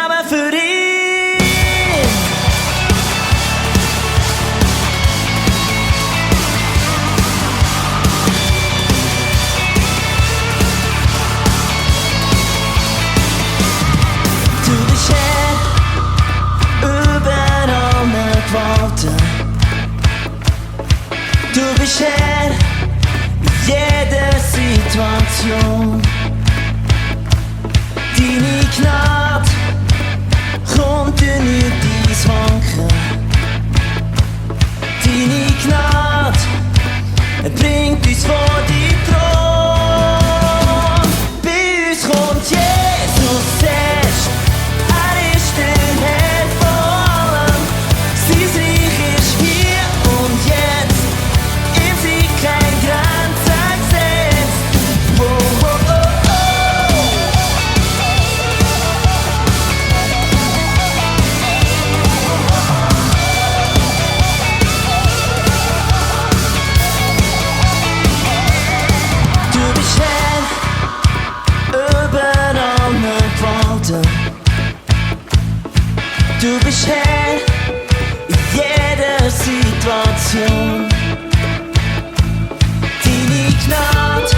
Leben für ihn. Du bist Herr über alle Gewalten. Du bist Herr in jeder Situation. Deine Gnade kommt dir nicht ins Wanken. Deine Gnade bringt uns vor die Thron. Bei uns kommt Jesus erst, er ist der Herr von allem. Sein Reich ist hier und jetzt, ihm sind keine Grenzen gesetzt. Oh, oh, oh, oh. Du bist Herr über alle Gewalten. Du bist Herr in jeder Situation. Deine Gnade